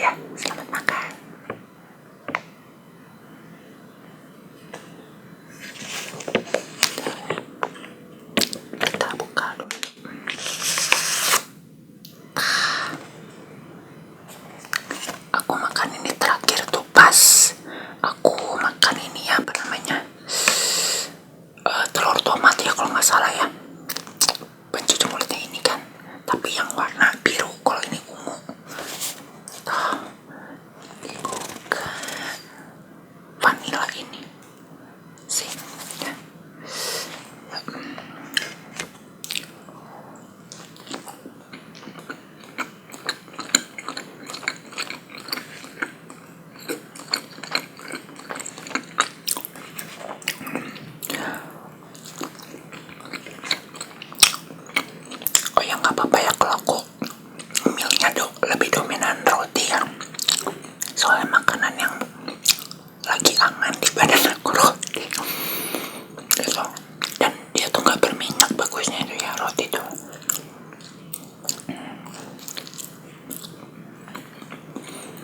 ya. Selamat makan. Kita buka dulu. Aku makan ini terakhir tuh pas aku makan ini apa namanya, telur tomat ya kalau nggak salah ya. Pencuci mulutnya ini kan, tapi yang warna biru, kalau ini ungu. Dibuka vanila ini sih ya. Oh ya nggak apa-apa ya kalau aku milnya lebih dominan roti ya, soalnya makanan yang lagi angan di badan aku roti gitu. Dan dia tuh nggak berminyak, bagusnya itu ya roti tuh.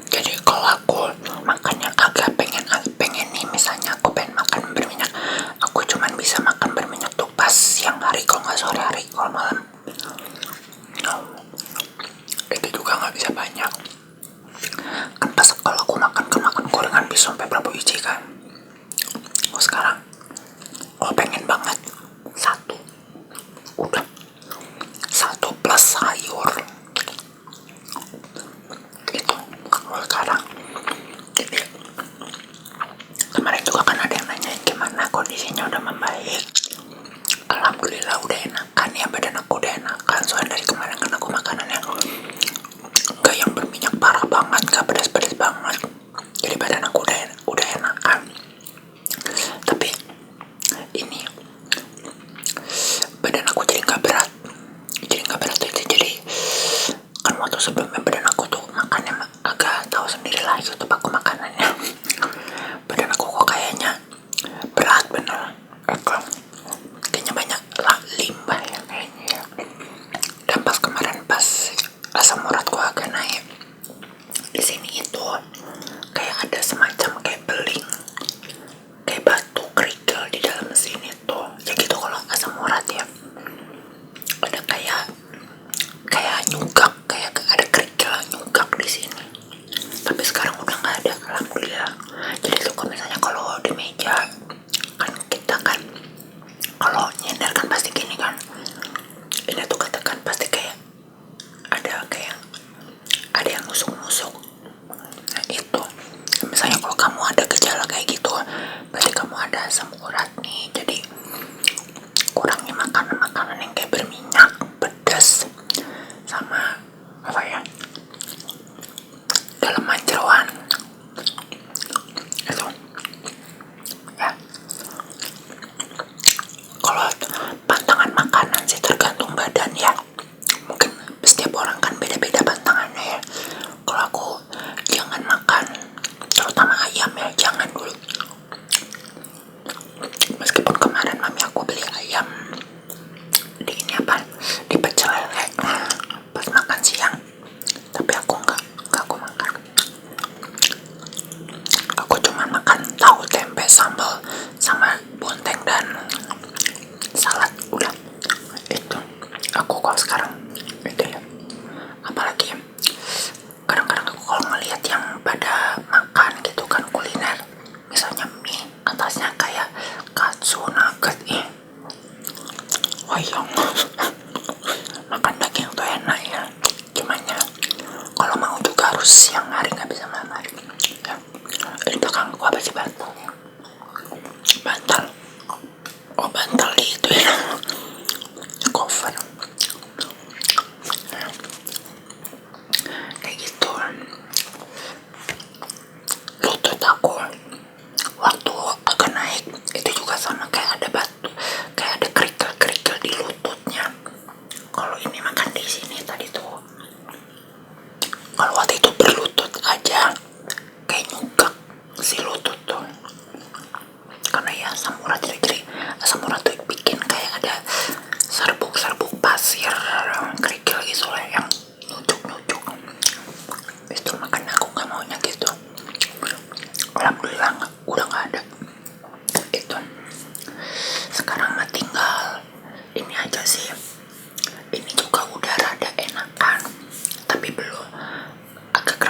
Jadi kalau aku makannya agak pengen nih, misalnya aku pengen makan berminyak, aku cuman bisa makan berminyak tuh pas siang hari, kalau nggak sore hari. Kalau malam itu juga nggak bisa banyak kan. Pas kalau aku makan gorengan bisa sampai berapa biji kan. Sekarang pengen banget satu, udah satu plus sayur gitu. Kalau sekarang jadi, kemarin juga kan ada yang nanyain gimana kondisinya, udah membaik. Alhamdulillah udah enakan ya, badan aku udah enakan. Soalnya dari kemarin kan aku makanannya gak yang berminyak parah banget, gak pedas-pedas banget, jadi badan aku udah enakan. Tapi ini badan aku jadi gak berat itu. Jadi kan waktu sebelumnya badan aku tuh makannya agak tahu sendiri lah, YouTube aku makanannya. Badan aku kok kayaknya berat bener, kayaknya banyak limbah ya kayaknya ya. Dan pas kemarin pas asam uratku agak naik, di sini itu kayak ada semacam kayak beling, kayak batu kerikil di dalam sini tuh ya gitu. Kalau asam urat ya ada kayak nyugak, kayak ada kerikil nyugak di sini. Tapi sekarang udah nggak ada, alhamdulillah. Jadi tuh misalnya kalau di meja kan, kita kan kalau nyender kan pasti gini kan, ini tuh katakan pasti kayak ada yang nusuk-nusuk. Nah itu misalnya kalau kamu ada gejala kayak gitu, berarti kamu ada asam urat nih. Jadi kurangi makanan yang kayak berminyak, pedas, sama apa ya, daleman jeroan itu ya. Kalau pantangan makanan sih tergantung badan ya, mungkin setiap orang kan beda-beda pantangannya ya. Kalau aku jangan makan terutama ayam ya, jangan dulu. Meskipun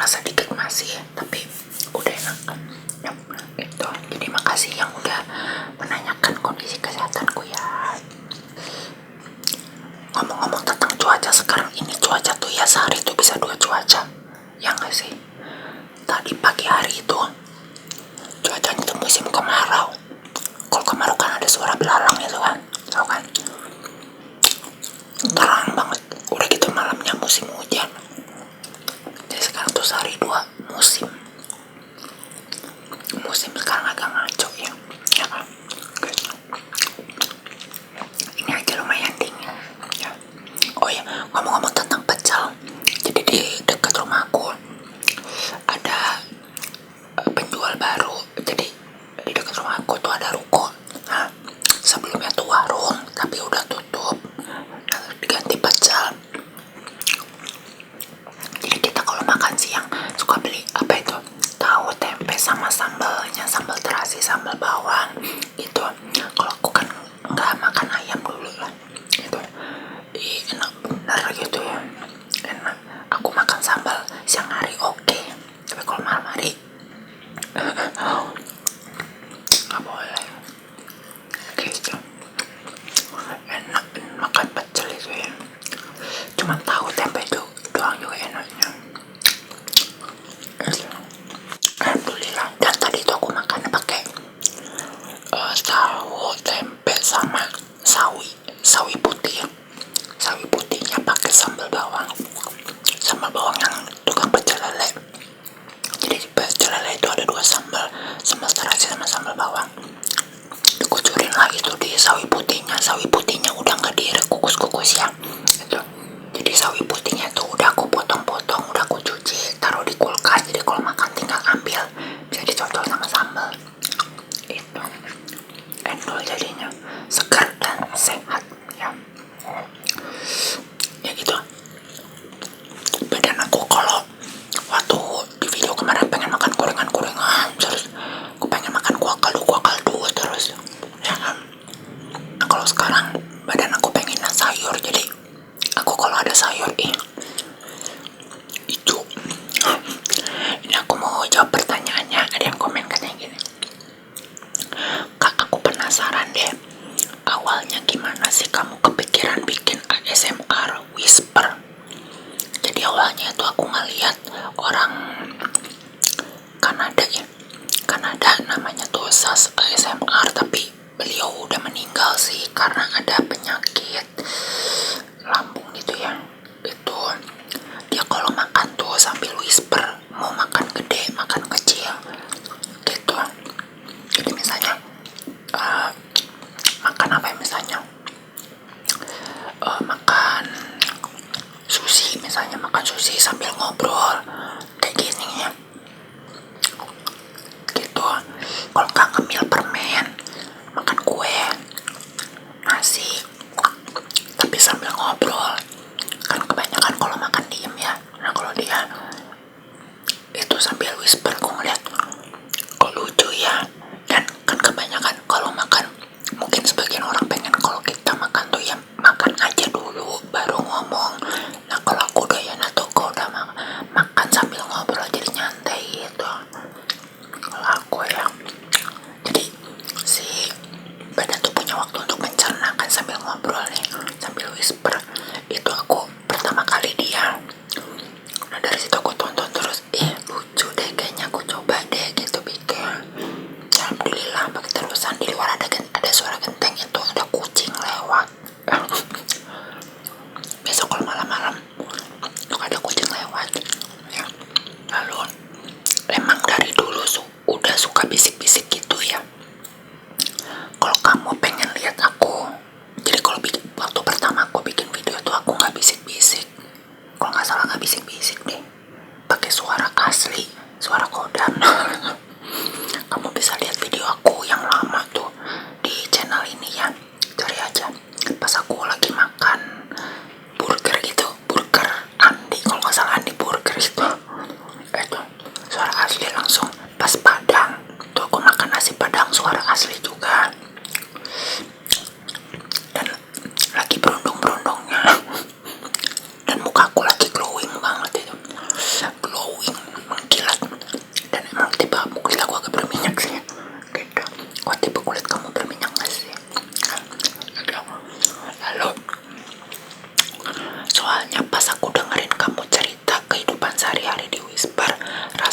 kerasa dikit masih, tapi udah enak ya, itu. Jadi makasih yang udah menanyakan kondisi kesehatanku ya. Ngomong-ngomong tentang cuaca, sekarang ini cuaca tuh ya sehari tuh bisa 2 cuaca, ya nggak sih? Tadi pagi hari itu cuacanya tuh musim kemarau. Kalau kemarau kan ada suara belalang itu kan, tau kan? Terang banget. Udah gitu malamnya musim hujan. Jadi sekarang tuh sehari 2 musim. Musim sekarang agak ngaco ya, ya kan? Ini aja lumayan dingin ya. Oh ya, ngomong-ngomong tentang pecel, jadi di dekat rumahku ada penjual baru. Jadi di dekat rumahku tuh ada ruko. Nah, sebelumnya tuh warung tapi udah tutup. Nah, diganti pecel. Jadi kita kalau makan siang suka beli apa itu, tahu tempe sama sambalnya, sambal terasi, sambal bawang gitu. Kalau aku kan nggak makan ayam dulu lah gitu. Enak bener gitu ya, enak. Aku makan sambal siang hari oke, tapi kalau malam hari nggak boleh gitu. Enak makan pecel itu ya, cuma tahu tempe itu doang juga enaknya. Alhamdulillah. Dan tadi tuh aku makan pakai tahu tempe sama sawi putih. Sawi putihnya pakai sambal bawang yang tukang pecel lele. Jadi pecel lele itu ada 2 sambal, sambal terasi sama sambal bawang. Dikucurin lagi tuh di sawi putihnya udah nggak direkukus-kukus ya gitu. Jadi sawi putihnya tuh udah aku potong-potong, udah aku cuci, taruh di kulkas. Jadi kalau makan tinggal ambil, bisa dicocol sama sambal. Itu endol jadinya, segar dan sehat ya. Ya gitu. Badan aku kalau waktu di video kemarin pengen makan gorengan terus, aku pengen makan kuah kaldu terus ya kan. Nah, kalau sekarang badan aku pengen sayur, jadi aku kalau ada sayur hijau. Ini aku mau jawab pertanyaannya. Ada yang komen katanya gini, Kak, aku penasaran deh, awalnya gimana sih kamu kepikiran bikin ASMR whisper? Jadi awalnya tuh aku ngeliat orang Kanada namanya tuh Sas ASMR, tapi beliau udah meninggal sih karena ada penyakit lambung gitu ya. Itu dia kalau makan tuh sambil whisper, mau makan gede makan kecil gitu. Jadi misalnya makan apa ya, misalnya makan sushi sambil ngobrol kayak gini ya gitu. Kalau nggak ngemil permen, makan kue, nasi, tapi sambil ngobrol. Kan kebanyakan kalau makan diem ya. Nah kalau dia itu sambil whisper, gue ngeliat kok lucu ya. Dan kan kebanyakan kalau makan, mungkin sebagian orang pengen kalau kita makan tuh ya makan aja dulu baru ngomong. Nah kalau aku doyan atau kau udah makan sambil ngobrol jadi nyantai gitu kalau aku ya.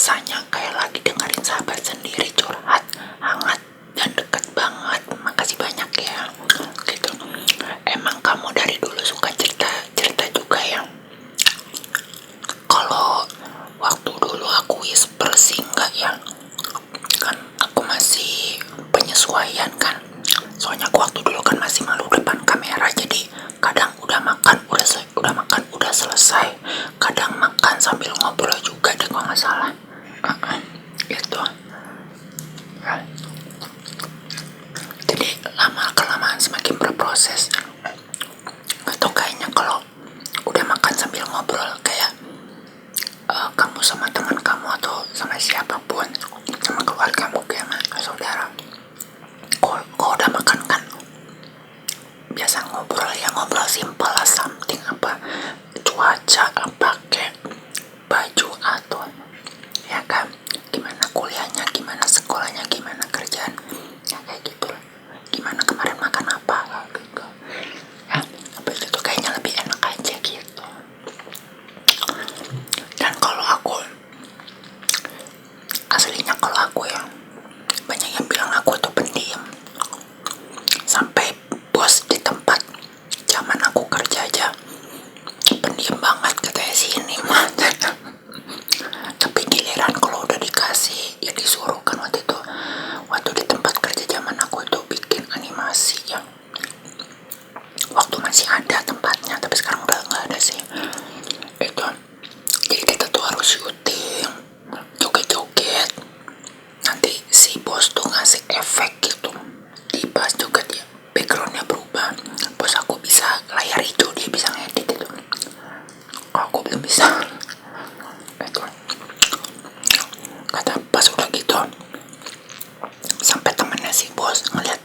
rasanya kayak lagi dengerin sahabat sendiri curhat, hangat dan dekat banget. Makasih banyak ya. Gitu. Emang kamu dari dulu suka cerita juga ya? Kalau waktu dulu aku whisper sih enggak ya, kan aku masih penyesuaian kan. Soalnya aku waktu dulu kan masih malu depan kamera, jadi kadang udah makan udah selesai, kadang makan sambil ngobrol juga deh kalau nggak salah. Gitu. Jadi lama kelamaan semakin berproses. Atau kayaknya kalau udah makan sambil ngobrol kayak kamu sama teman kamu atau sama siapapun, sama keluargamu kayak saudara, kalau udah makan kan biasa ngobrol ya, ngobrol simpel lah, something apa cuaca, apa kayak baju atau ya kan, gimana kuliahnya, gimana sekolahnya, gimana kerjaan, ya kayak gitu lah. Gimana kemarin makan apa gitu ya, apa itu tuh kayaknya lebih enak aja gitu. Dan kalau aku aslinya, kalau aku ya, banyak yang bilang aku tuh pendiam. Sampai bos di tempat zaman aku kerja aja pendiam banget katanya sini mah. Tapi giliran kalau udah dikasih ya disuruh kan. Waktu di tempat kerja zaman aku itu bikin animasi ya, waktu masih ada tempatnya, tapi sekarang udah nggak ada sih itu. Jadi kita tuh harus syuting, joget-joget, nanti si bos tuh ngasih efek gitu di pas joget ya, backgroundnya berubah. Bos aku bisa layar hijau, dia bisa ngedit itu, kalau aku belum bisa itu. Kata pas udah gitu, sampai temennya si bos ngeliat,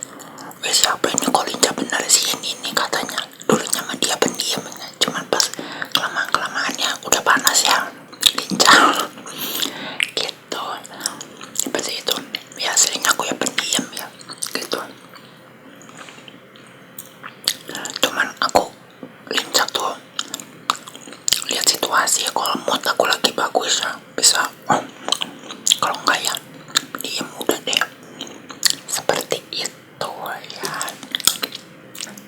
siapa ini kok lincah bener sih ini katanya. Dulunya mah dia pendiam, cuman pas kelamaan-kelamaannya udah panas ya, lincah gitu. Pas itu ya aslinya aku ya pendiam ya gitu, cuman aku lincah tuh lihat situasi ya. Kalau mood aku lagi bagus ya bisa, kalau enggak ya diem udah deh, seperti itu ya.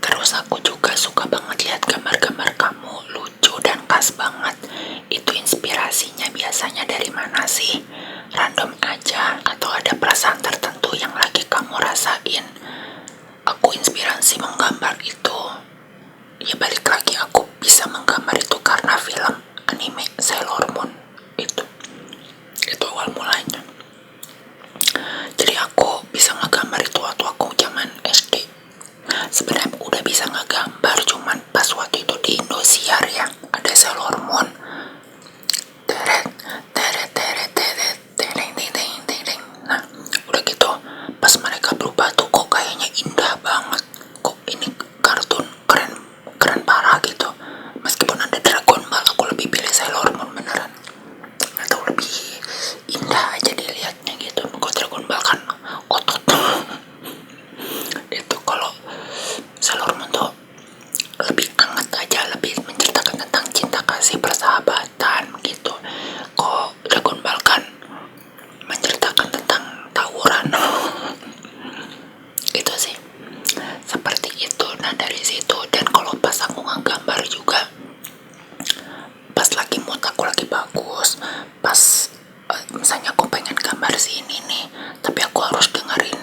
Terus aku juga suka banget lihat gambar-gambar kamu, lucu dan khas banget. Itu inspirasinya biasanya dari mana sih? Random aja atau ada perasaan tertentu yang lagi kamu rasain? Aku inspirasi menggambar itu ya, balik lagi aku bisa menggambar itu karena film anime Sailor Moon itu awal mulanya. Jadi aku bisa ngegambar itu waktu aku zaman SD. Sebenarnya udah bisa ngegambar, cuman pas waktu itu di Indosiar ya ada Sailor Moon, teret teret teret teret tereng tereng tereng. Nah udah gitu pas mereka berubah tuh kok kayaknya indah banget, kok ini kartun keren keren parah gitu. Meskipun ada Dragon Ball, aku lebih pilih Sailor Moon beneran, atau lebih indah aja dilihatnya gitu. Kok Dragon Ball kan otot itu, kalau Sailor Moon tuh lebih hangat aja, lebih menceritakan tentang cinta kasih persahabatan gitu. Kok Dragon Ball kan menceritakan tentang tawuran itu sih, seperti itu. Nah dari situ, dan kalau pas aku ngegambar juga, pas lagi mood aku lagi bagus, pas misalnya aku pengen gambar sini nih, tapi aku harus dengerin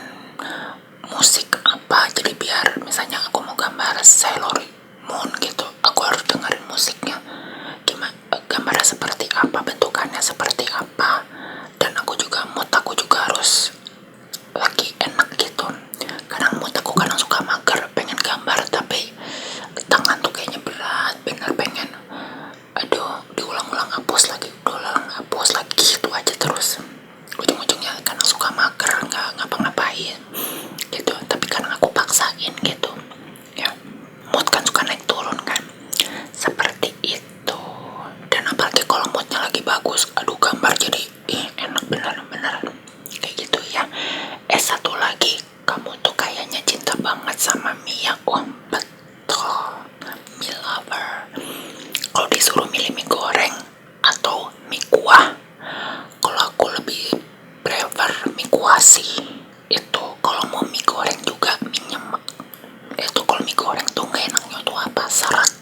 musik apa. Jadi biar misalnya aku mau gambar Sailor Moon gitu, aku harus dengerin musiknya gimana, gambarnya seperti apa, bentukannya seperti apa. Dan aku juga mood aku juga harus lagi enak gitu. Kadang mood aku kadang suka mager, pengen gambar tapi tangan tuh kayaknya berat bener, pengen aduh diulang-ulang hapus lagi, diulang hapus lagi gitu aja terus. Ujung-ujungnya kadang suka mager, nggak ngapa-ngapain gitu. Tapi kadang aku paksain gitu ya, mood kan suka naik turun kan, seperti itu. Dan apalagi kalau moodnya aku lebih prefer mie kuah sih. Itu kalau mau mie goreng juga minyak. Itu kalau mie goreng tuh gak enaknya tuh apa, seret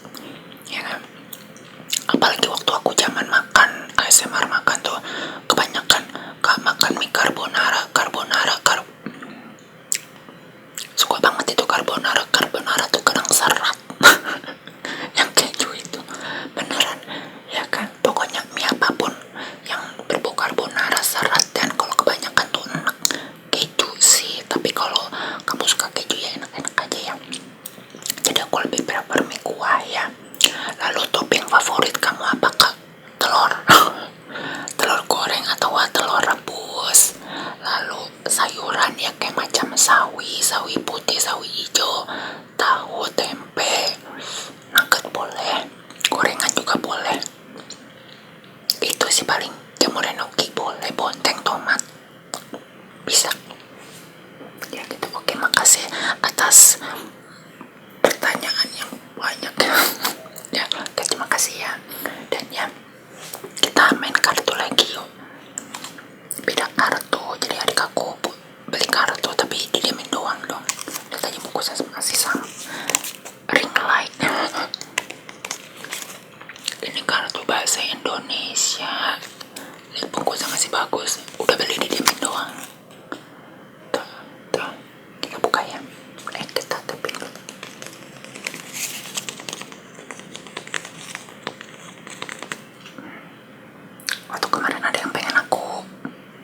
ya kan. Apalagi waktu aku zaman makan ASMR makan tuh kebanyakan gak makan mie carbonara. Suka banget itu carbonara tuh kadang serat. Yang keju itu beneran ya kan. Pokoknya mie apapun yang berbau carbonara serat, dan kalau kebanyakan tuh enak keju sih. Tapi kalau kamu suka keju ya enak-enak aja ya. Jadi aku lebih prefer mie kuah ya. Lalu topping favorit kamu apa kak? Telur telur goreng atau telur rebus. Lalu sayuran ya kayak macam sawi putih, sawi hijau, tahu, tempe, nugget boleh, gorengan juga boleh. Itu sih paling. Jamur enoki boleh, bonteng, tomat bisa ya gitu. Oke, makasih atas pertanyaan yang banyak ya. Terima kasih ya. Dan ya, kita main kartu lagi yuk. Beda kartu, jadi adik aku beli kartu tapi didiamin doang dong. Lihat aja bungkusnya masih sama, ring light. Ini kartu bahasa Indonesia. Lihat bungkusnya masih bagus. Udah beli didiamin doang. Tuh, kita buka ya. Kita tepin dulu. Waktu kemarin ada yang pengen aku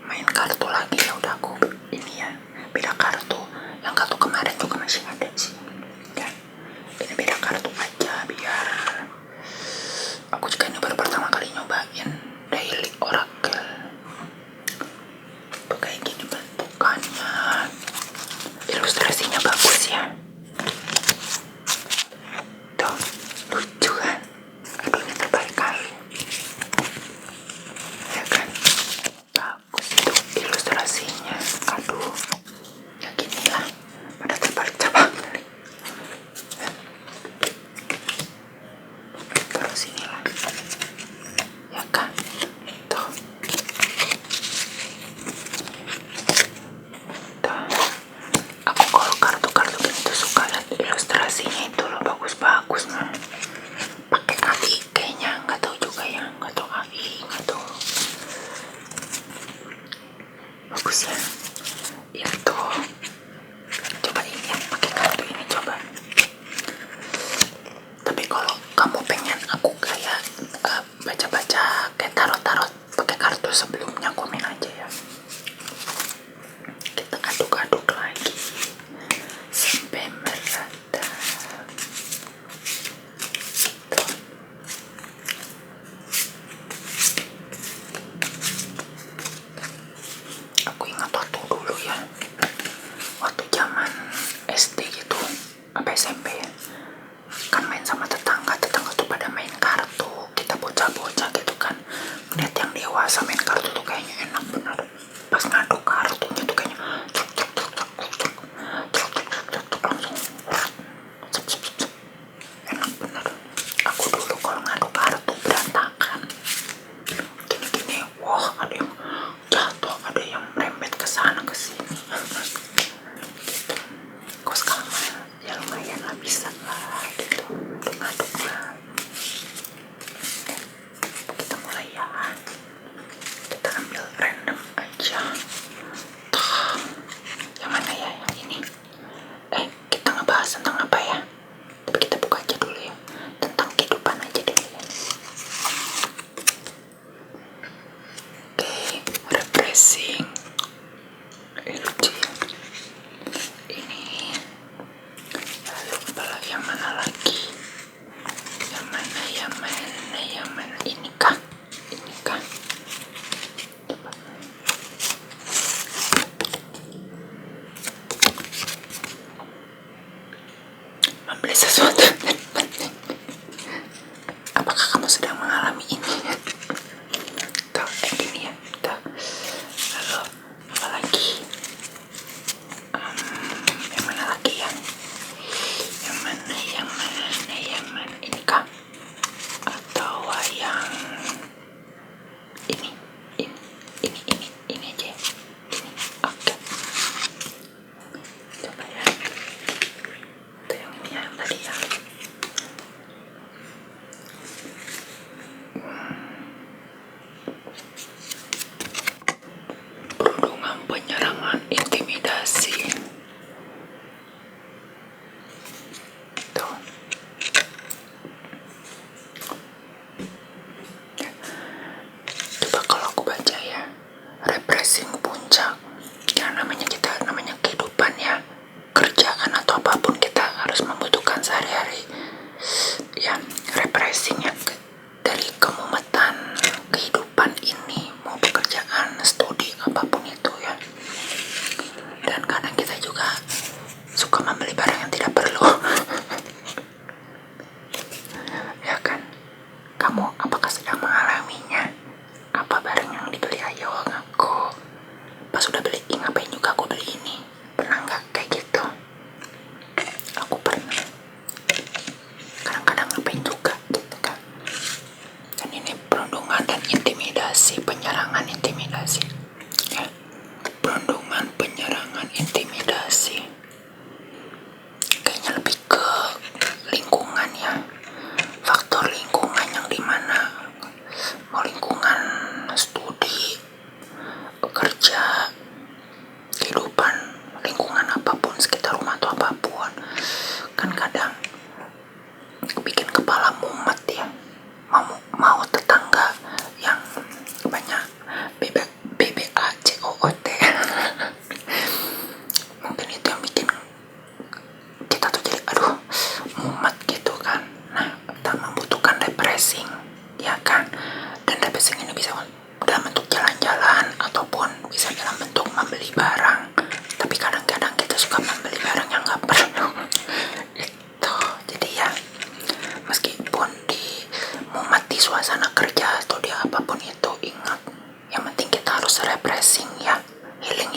main kartu lagi, ya udah aku ini ya, beda kartu. Yang kartu kemarin juga masih ada sih ya. Ini beda kartu aja biar aku juga ini baru pertama kali nyobain daily oracle. Tuh kayak gini bentukannya, ilustrasinya bagus ya. Tuh lucu kan. Aduh ini terbaik kali ya kan. Bagus itu ilustrasinya. Aduh ya gini lah, pada terbalik cabang. Terus inilah ya kan. Tuh aku kalau kartu-kartu gini tuh suka lihat ilustrasinya itu loh, bagus-bagus mah. Pakai AI kayaknya, nggak tahu juga ya, nggak tahu AI, nggak tahu. Bagus ya. Itu coba ini ya, pakai kartu ini coba. Tapi kalau kamu pengen aku kayak baca-baca kayak tarot-tarot pakai kartu sebelumnya, komen aja ya. Kita aduk-aduk lagi sampai merata. Tuh. Aku ingat waktu dulu ya, waktu zaman SD gitu, apa SMP ya, kan main sama tetangga tuh pada main kartu. Kita bocah-bocah gitu kan, lihat yang dewasa main kartu tuh kayaknya enak bener. Pas ngaduk kartunya tuh kayaknya langsung enak bener. Aku dulu kalau ngaduk kartu berantakan gini-gini, wah ada yang jatuh, ada yang merembet ke sana ke sini. Gitu. Kok sekarang ya lumayan lah, bisa lah gitu ngaduk lah. Kita mulai ya, kita ambil random aja. Tuh, yang mana ya, yang ini. Kita ngebahas tentang apa ya, tapi kita buka aja dulu ya, tentang kehidupan aja dulu ya. Oke, refreshing. Lucu ya ini. Lalu apalah, yang mana lagi, yang mana ini kah, coba. Membeli sesuatu penting. Apakah kamu sedang mengalami ini? Tuh gini ya. Tuh. Lalu apa lagi, yang mana lagi ya, yang mana ini kah, atau yang ini penyerangan intimidasi. Tuh. Coba kalau aku baca ya, repressing puncak. Ya namanya kehidupan ya, kerjaan atau apapun kita harus membutuhkan sehari-hari. Ya, repressing ya, dari kemumetan kehidupan ini, mau pekerjaan, studi, apapun itu ya. Dan kadang kita juga suka membeli barang yang tidak perlu. Ya kan? Kamu apakah sedang mengalaminya? Apa barang yang dibeli? Ayo ngaku. Pas udah beli, ngapain juga aku beli ini? Pernah nggak kayak gitu? Aku pernah. Kadang-kadang ngapain juga gitu kan. Dan ini perundungan dan intimidasi, penyerangan intimidasi ya. Perundungan, penyerangan, intimidasi kayaknya lebih ke lingkungan ya, faktor lingkungan yang dimana, mau lingkungan studi, bekerja, kehidupan, lingkungan apapun, sekitar rumah atau apapun, kan kadang bikin kepala mumet ya. Mau tetangga yang banyak BBACOOT mungkin itu yang bikin kita tuh jadi aduh mumet gitu kan. Nah, kita membutuhkan repressing ya kan. Dan repressing ini bisa dalam bentuk jalan-jalan ataupun bisa dalam bentuk membeli barang. Tapi kadang-kadang kita suka membeli barang yang gak perlu itu. Jadi ya, meskipun mumet di suasana kerja atau di apapun itu, ingat yang penting kita harus repressing ya, healing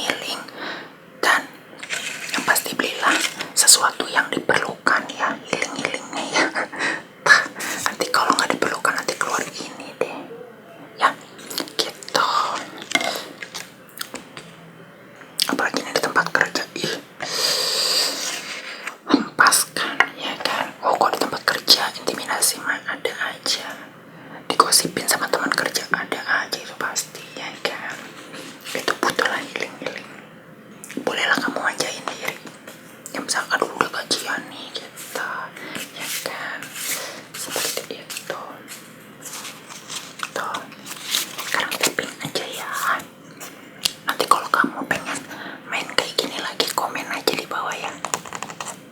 dan yang pasti belilah sesuatu yang diperlukan ya, healingnya ya. Nanti kalau nggak diperlukan nanti keluar ini deh ya gitu. Apalagi ini di tempat kerja, ih hempaskan ya kan. Oh, kok di tempat kerja intimidasi mah ada aja, digosipin sama teman kerja ada aja, itu pasti ya kan. Itu butuhlah healing. Bolehlah kamu ajain diri ya, misalkan udah gajian nih gitu ya kan, seperti itu tuh. Sekarang tapping aja ya. Nanti kalau kamu pengen main kayak gini lagi, komen aja di bawah ya.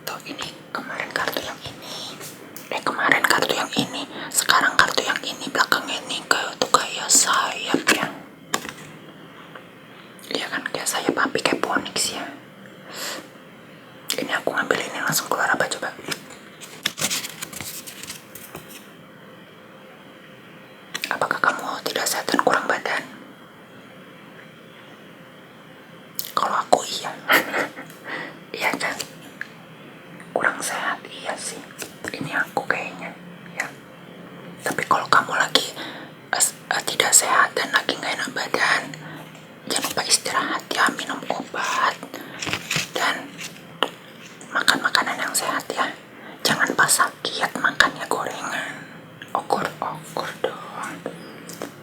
Tuh, ini kemarin kartu yang ini, kemarin kartu yang ini, sekarang kartu yang ini, belakangnya ini kayak sayap ya. Iya kan, kayak sayap api, kayak Phoenix ya. Ini aku ngambil ini langsung keluar apa coba? Apakah kamu tidak sehat dan kurang badan? Kalau aku iya. Iya kan? Kurang sehat, iya sih. Ini aku kayaknya ya. Tapi kalau kamu lagi tidak sehat dan lagi gak enak badan, jangan lupa istirahat ya, minum obat dan makan makanan yang sehat ya. Jangan pas sakit makannya gorengan, okur dong.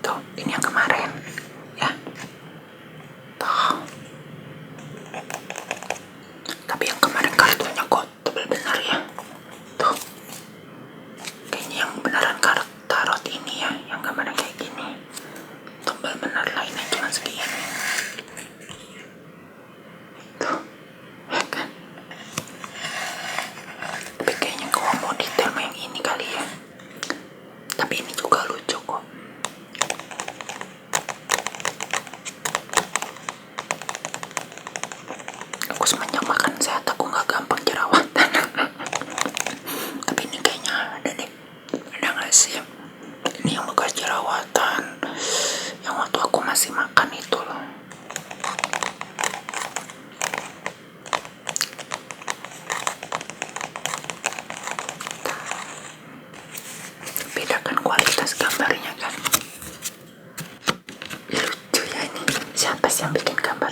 Tuh, ini yang kemarin ya. Tuh. Tapi yang kemarin kartunya kok tebel benar ya. Tuh. Kayaknya yang beneran tarot ini ya, yang kemarin kayak gini. Tebal benar lah, ini cuma segini. Tuh. Ya kan? Tapi kayaknya kalau mau detail yang ini kali ya. Tapi ini juga lucu kok. Aku semenjak makan sehat aku gak gampang jerawatan. Tapi ini kayaknya ada deh. Ada gak sih? Ini yang bekas jerawatan, yang waktu aku masih makan itu loh. Bedakan kualitas gambarnya kan. Lucu ya ini. Siapa sih yang bikin gambar